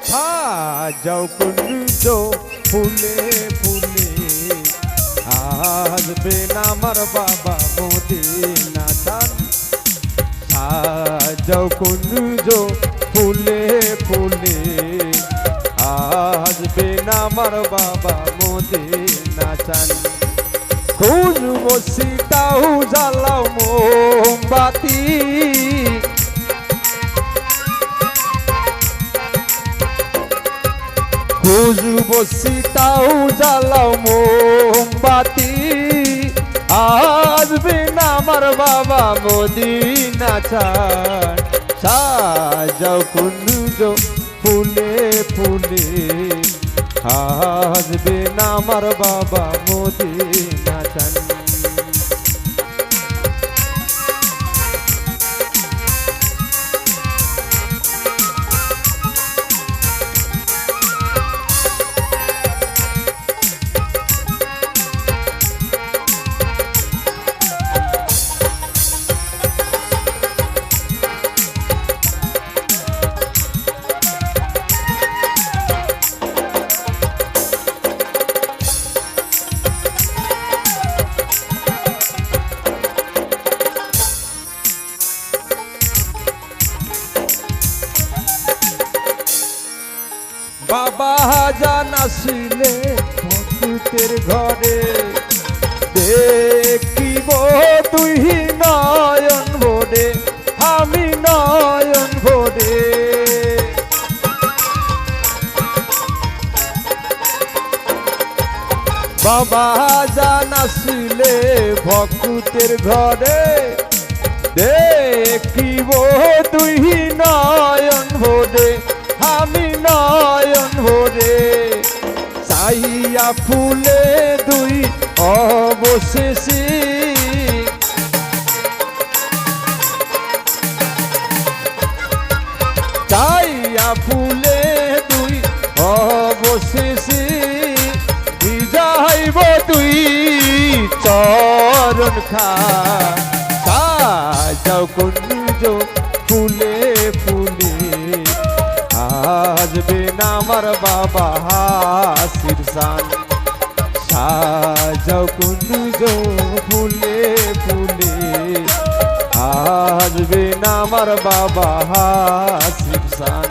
সাজাও কুঞ্জ ফুলে ফুলে আসবেন আমার বাবা মদিনা চান। সাজাও কুঞ্জ ফুলে ফুলে আসবেন আমার বাবা মদিনা চান। খুঁজবো সীতাও জ্বালাও মোমবাতি, খুঁজবো সীতাও জ্বালাও মোমবাতি, আসবেন আমার বাবা মদিনা চান। সাজাও কুঞ্জ ফুলে ফুলে আসবেন আমার বাবা মদিনা চান। বাবা জান আসিলে ভক্তের ঘরে, দেখিব তুই নয়ন ভরে আমি নয়ন ভরে। বাবা জান আসিলে ভক্তের ঘরে, দেখিব তুই নয়ন ভরে আমি নয়ন ভরে। চাইয়া ফুলে দুই অবশেষে, চাইয়া ফুলে দুই অবশেষে, ভিজাইব তুই চরণ খা। সাজাও কুঞ্জ ফুলে ফুলে আসবেন আমার বাবা হাসির শান। সাজাও কুঞ্জ ফুলে ফুলে আসবেন আমার বাবা হাসির শান।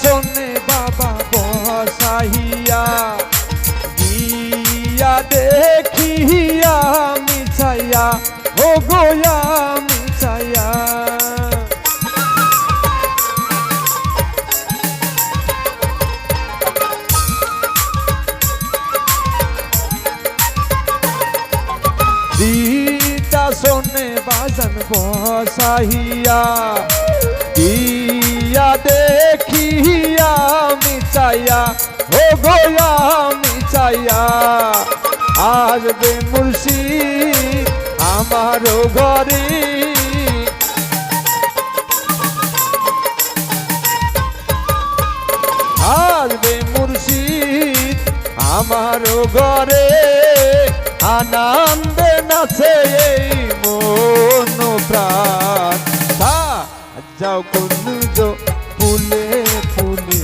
শোনে বাবা বসাইয়া, গিয়া দেখিয়া মিছাইয়া ও গোয়া মিছাইয়া। দিতা শোনে বাজান বসাইয়া, গিয়া দেখিয়া মিছাইয়া ও গোয়া মিছাইয়া। আসবে মুর্শিদ আমার ঘরে, আসবে মুর্শিদ আমার ঘরে। আনন্দে নাচে এই মন প্রাণ। সাজাও কুঞ্জ ফুলে ফুলে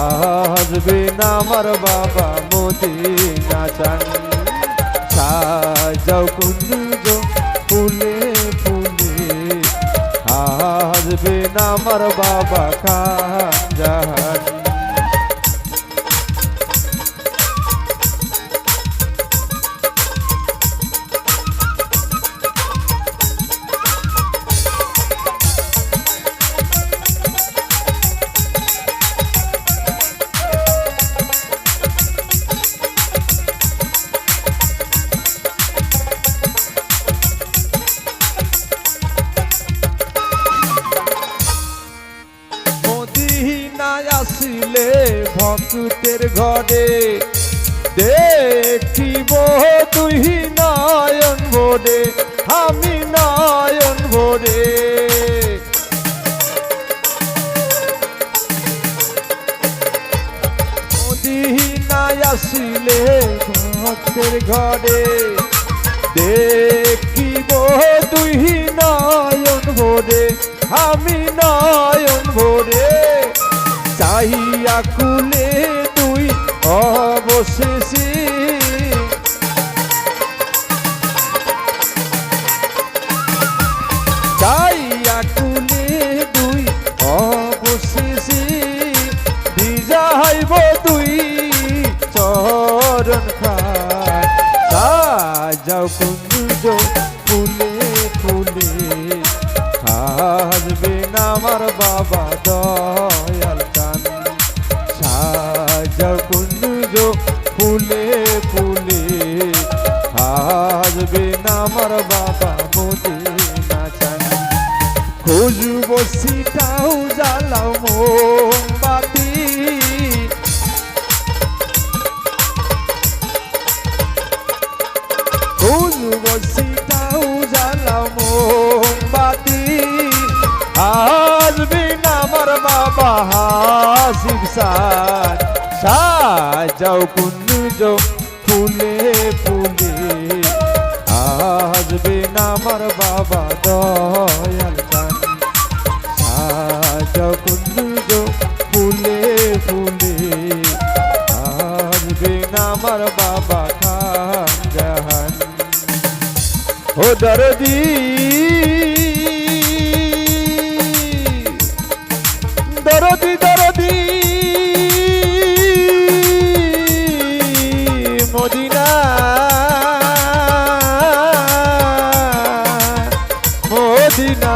আসবেন আমার বাবা মদিনা চান। সাজাও কুঞ্জ ফুলে ফুলে আসবেন আমার বাবা খান জাহান। আসিলে ভক্তের ঘরে দেখিব তুই নয়ন ভরে আমি নয়ন ভরে মদিনায় আসিলে ভক্তের ঘরে দেখিব তুই নয়ন ভরে আমি নয়ন ভরে চাহিয়া কুলে তুই অবশেষে চাহিয়া কুলে তুই অবশেষে ভিজাইব তুই চরণ খায় সাজাও কুঞ্জ ফুলে ফুলে হাসবে না আমার বাবা দয়াল চান সাজাও কুঞ্জ ফুলে ফুলে হাসবে না আমার বাবা মদিনা চান খুঁজব সিটাও জ্বালাও মোমবাতি খুঁজব সিটাও জ্বালাও মোমবাতি আসবে না আমার বাবা হাসিব সার সাজাও কুঞ্জ ফুলে ফুলে আসবে না আমার বাবা দয়াল চান সাজাও কুঞ্জ ফুলে ফুলে আসবে না আমার বাবা খান জাহান ও দরদি দরদি দরদি মদিনা মদিনা